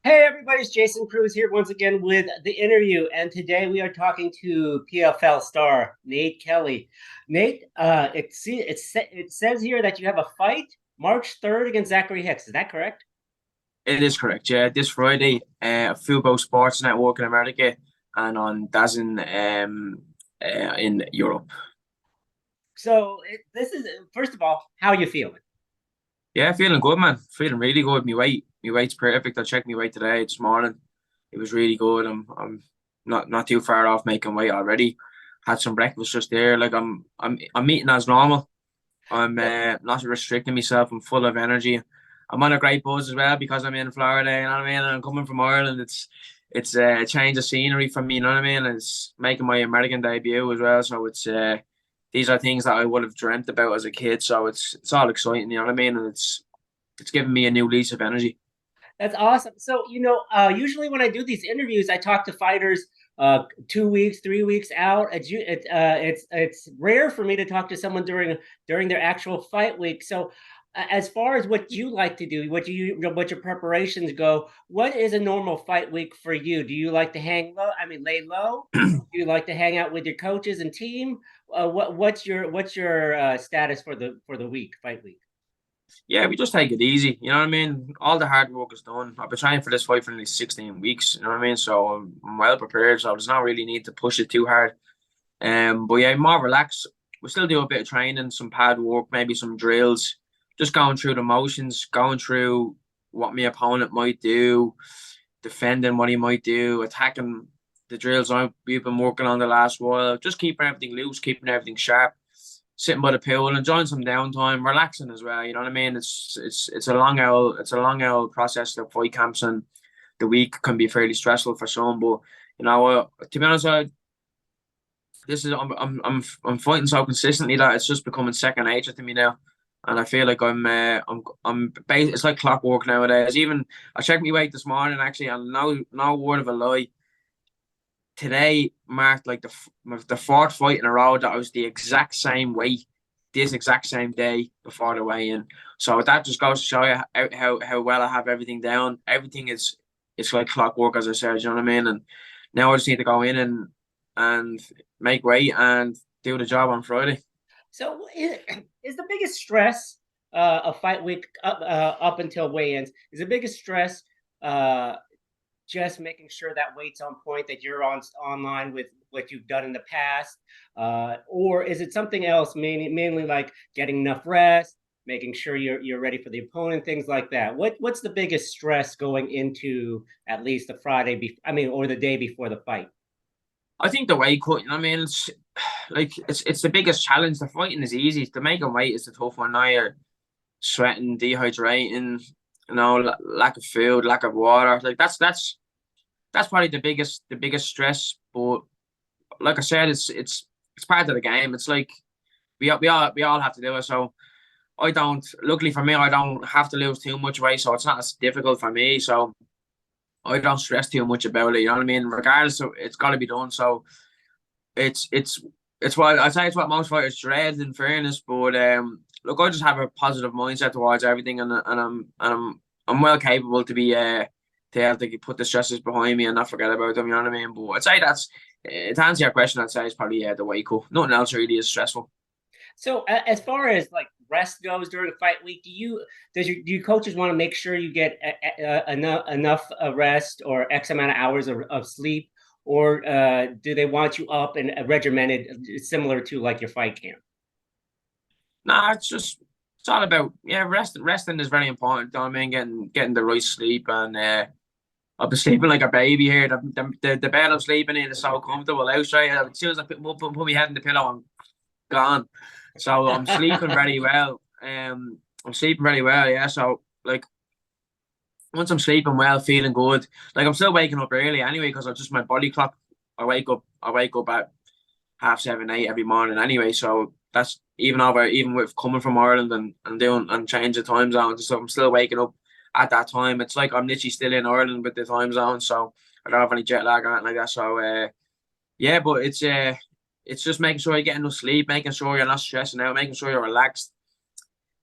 Hey everybody, it's Jason Cruz here once again with the interview, and today we are talking to PFL star Nate Kelly. Nate, it says here that you have a fight March 3rd against Zachary Hicks. Is that correct? It is correct, yeah. This Friday, Fubo Sports Network in America and on DAZN in Europe. This is first of all, how are you feeling? Yeah, feeling good, man. Feeling really good. My weight's perfect. I checked my weight today this morning. It was really good. I'm not too far off making weight already. Had some breakfast just there. Like I'm eating as normal. I'm not restricting myself. I'm full of energy. I'm on a great buzz as well because I'm in Florida. You know what I mean? And I'm coming from Ireland. It's a change of scenery for me. You know what I mean? It's making my American debut as well. So it's these are things that I would have dreamt about as a kid. So it's all exciting. You know what I mean? And it's giving me a new lease of energy. That's awesome. Usually when I do these interviews, I talk to fighters 2 weeks, 3 weeks out. It's rare for me to talk to someone during their actual fight week. As far as what you like to do, what your preparations go, what is a normal fight week for you? Do you like to hang low? I mean, lay low? Do you like to hang out with your coaches and team? What's your status for the fight week? Yeah, we just take it easy. You know what I mean? All the hard work is done. I've been trying for this fight for nearly 16 weeks. You know what I mean? So I'm well prepared. So there's not really need to push it too hard. But yeah, more relaxed. We still do a bit of training, some pad work, maybe some drills, just going through the motions, going through what my opponent might do, defending what he might do, attacking the drills we've been working on the last while, just keeping everything loose, keeping everything sharp, sitting by the pool, enjoying some downtime, relaxing as well. You know what I mean? It's a long old process. The fight camps and the week can be fairly stressful for some, but to be honest, this is I'm fighting so consistently that it's just becoming second nature to me now, and I feel like it's like clockwork nowadays. Even I checked my weight this morning actually, and no word of a lie, today marked like the fourth fight in a row that I was the exact same weight, this exact same day before the weigh-in. So that just goes to show you how well I have everything down. Everything is it's like clockwork, as I said. You know what I mean? And now I just need to go in and make weight and do the job on Friday. Is the biggest stress of fight week up until weigh-ins? Is the biggest stress uh, just making sure that weight's on point, that you're online with what you've done in the past, or is it something else? Mainly like getting enough rest, making sure you're ready for the opponent, things like that. What's the biggest stress going into at least the or the day before the fight? I think the weight cut, you know what I mean? It's the biggest challenge. The fighting is easy. The making weight is the tough one. Now you're sweating, dehydrating, lack of food, lack of water. Like that's probably the biggest stress. But like I said, it's part of the game. It's like we all have to do it. So I don't. Luckily for me, I don't have to lose too much weight, so it's not as difficult for me. So I don't stress too much about it. You know what I mean? Regardless, of, it's got to be done. So it's it's it's what I say. It's what most fighters dread, in fairness. But look, I just have a positive mindset towards everything, and I'm well capable to be to have to put the stresses behind me and not forget about them. You know what I mean? But I'd say that's to answer your question. I'd say it's probably the weight cut. Nothing else really is stressful. As far as like rest goes during the fight week, do your coaches want to make sure you get enough rest or X amount of hours of sleep, or do they want you up and regimented, similar to like your fight camp? Nah, it's all about resting is very important. You know what I mean? Getting the right sleep and I've been sleeping like a baby here. The bed I'm sleeping in is so comfortable outside. As soon as I put my head in the pillow, I'm gone. So I'm sleeping very well. I'm sleeping very well. Yeah. So like once I'm sleeping well, feeling good. Like I'm still waking up early anyway because I just my body clock. I wake up at 7:30, 8 every morning anyway. So that's even with coming from Ireland and doing and changing time zones. So I'm still waking up at that time. It's like I'm literally still in Ireland with the time zone. So I don't have any jet lag or anything like that. So yeah, but it's just making sure you get enough sleep, making sure you're not stressing out, making sure you're relaxed,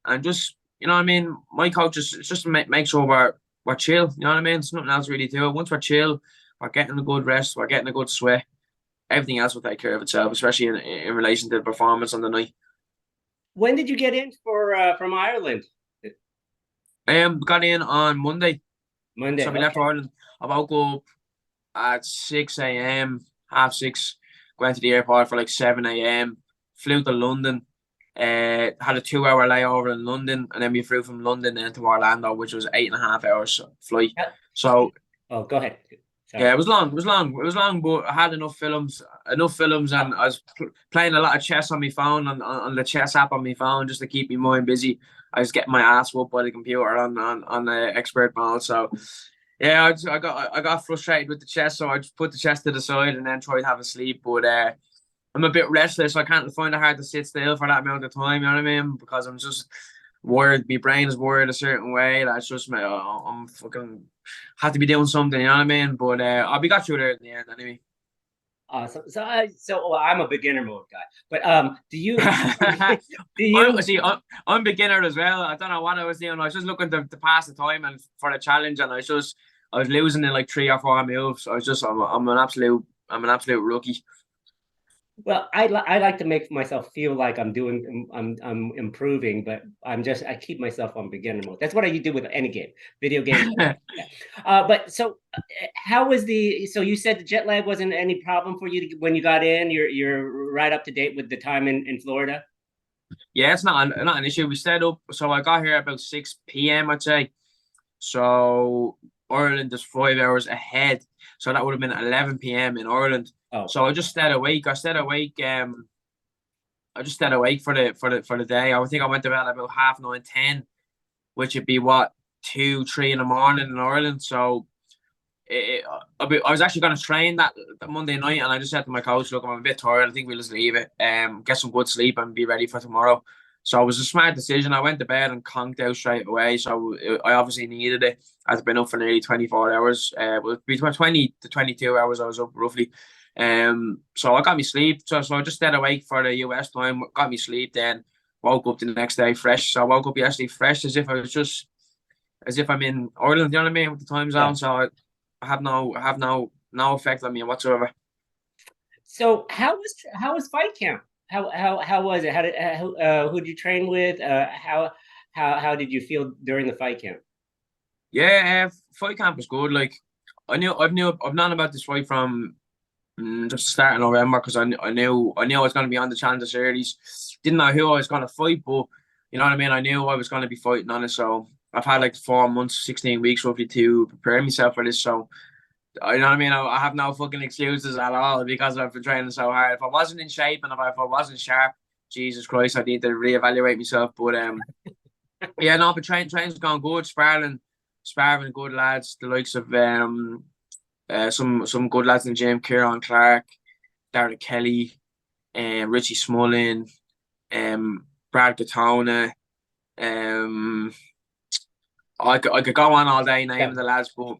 and just you know what I mean. My coach is just to make sure we're chill. You know what I mean? There's nothing else really to it. Once we're chill, we're getting a good rest, we're getting a good sweat. Everything else will take care of itself, especially in relation to the performance on the night. When did you get in for from Ireland? Got in on Monday, so Monday. we left Okay. Ireland. I woke up at 6 a.m., half six, went to the airport for like 7 a.m., flew to London, had a 2 hour layover in London, and then we flew from London into Orlando, which was 8.5 hours flight. Yeah. So Oh, go ahead. yeah, Sorry. it was long. It was long. It was long, but I had enough films, Oh, and I was playing a lot of chess on my phone on the chess app on my phone just to keep my mind busy. I was getting my ass whooped by the computer on the expert mode. So yeah, I got frustrated with the chess, so I just put the chess to the side and then tried to have a sleep. But I'm a bit restless. So I can't find it hard to sit still for that amount of time. You know what I mean? Because I'm just worried. My brain is wired a certain way. That's just me. I'm fucking have to be doing something. You know what I mean? But I'll be got through there in the end anyway. awesome. So well, I'm a beginner mode guy, but do I'm you see. I'm beginner as well. I don't know what I was doing. I was just looking to pass the time and for the challenge, and I was losing in like 3 or 4 moves. I'm an absolute rookie. Well, I like to make myself feel like I'm improving, but I keep myself on beginner mode. That's what I do with any game, video games. Yeah. But so how was so you said the jet lag wasn't any problem for you when you got in. You're right up to date with the time in Florida. Yeah, it's not an issue. We set up. So I got here about 6 p.m. I'd say. So Ireland is 5 hours ahead. So that would have been 11 p.m. in Ireland. Oh, So I just stayed awake. I stayed awake. I just stayed awake for the day. I think I went to bed about half nine, 10, which would be what 2, 3 in the morning in Ireland. So I was actually going to train that Monday night, and I just said to my coach, "Look, I'm a bit tired. I think we'll just leave it. Get some good sleep and be ready for tomorrow." So it was a smart decision. I went to bed and conked out straight away. So I obviously needed it. I've been up for nearly 24 hours. Between 20 to 22 hours, I was up roughly. So I got me sleep. So I just stayed awake for the US time. Got me sleep. Then woke up the next day fresh. So I woke up yesterday fresh, as if I'm in Ireland. You know what I mean, with the time zone. yeah. So I have no effect on me whatsoever. So how was fight camp? How was it? Who did you train with? How did you feel during the fight camp? Yeah, fight camp was good. Like I've known about this fight from just the start of November because I knew I was going to be on the Challenger series. Didn't know who I was going to fight, but you know what I mean. I knew I was going to be fighting on it, so I've had like 4 months, 16 weeks roughly to prepare myself for this. So you know what I mean. I have no fucking excuses at all because I've been training so hard. If I wasn't in shape and if I wasn't sharp, Jesus Christ, I need to reevaluate myself. But yeah, no, but training's gone good. Sparring good lads, the likes of some good lads in the gym, Kieran Clark, Darren Kelly, Richie Smullen, Brad Katona. Um, I could go on all day Yeah. naming the lads, but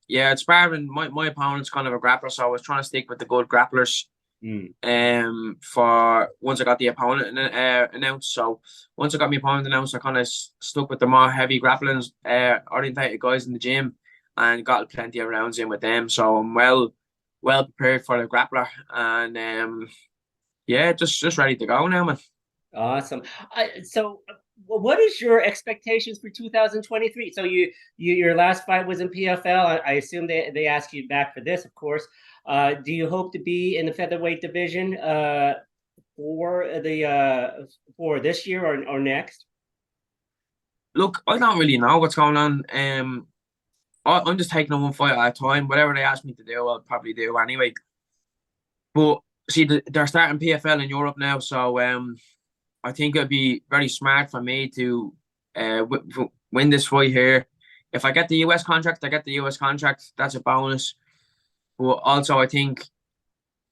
yeah, it's sparring. My opponent's kind of a grappler, so I was trying to stick with the good grapplers. Mm. For once I got the opponent announced. So once I got my opponent announced, I kind of stuck with the more heavy grappling orientated guys in the gym and got plenty of rounds in with them. So I'm well prepared for the grappler and yeah, just ready to go now, man. Awesome. So, what is your expectations for 2023? So, your last fight was in PFL. I assume they asked you back for this, of course. Do you hope to be in the featherweight division for this year or next? Look, I don't really know what's going on. I'm just taking it one fight at a time. Whatever they ask me to do, I'll probably do anyway. But see, they're starting PFL in Europe now, so I think it'd be very smart for me to win this fight here. If I get the US contract, I get the US contract. That's a bonus. But also, I think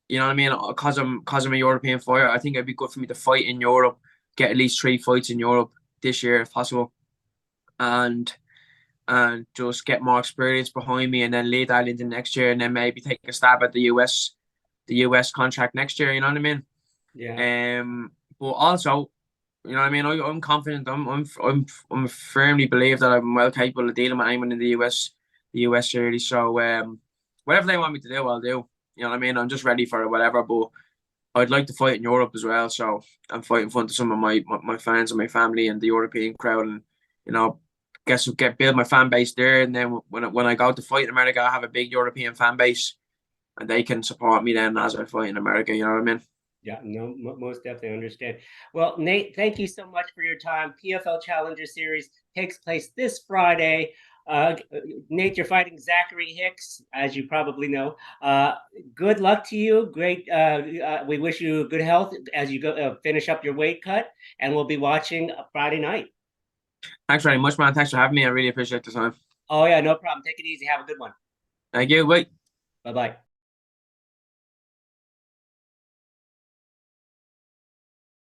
you know what I mean, because I'm a European fighter. I think it'd be good for me to fight in Europe, get at least 3 fights in Europe this year if possible, and just get more experience behind me, and then lead that into next year, and then maybe take a stab at the US contract next year. You know what I mean? Yeah. Um, but also You know what I mean? I'm confident. I'm firmly believe that I'm well capable of dealing with anyone in the US series. So whatever they want me to do, I'll do. You know what I mean? I'm just ready for whatever. But I'd like to fight in Europe as well. So I'm fighting in front of some of my fans and my family and the European crowd, and you know, get build my fan base there. And then when I go to fight in America, I have a big European fan base, and they can support me then as I fight in America. You know what I mean? Yeah, no, most definitely understand. Well, Nate, thank you so much for your time. PFL Challenger Series takes place this Friday. Nate, you're fighting Zachary Hicks, as you probably know. Good luck to you. Great. We wish you good health as you go finish up your weight cut, and we'll be watching Friday night. Thanks very much, man. Thanks for having me. I really appreciate the time. Oh yeah, no problem. Take it easy. Have a good one. Thank you. Bye. Bye bye.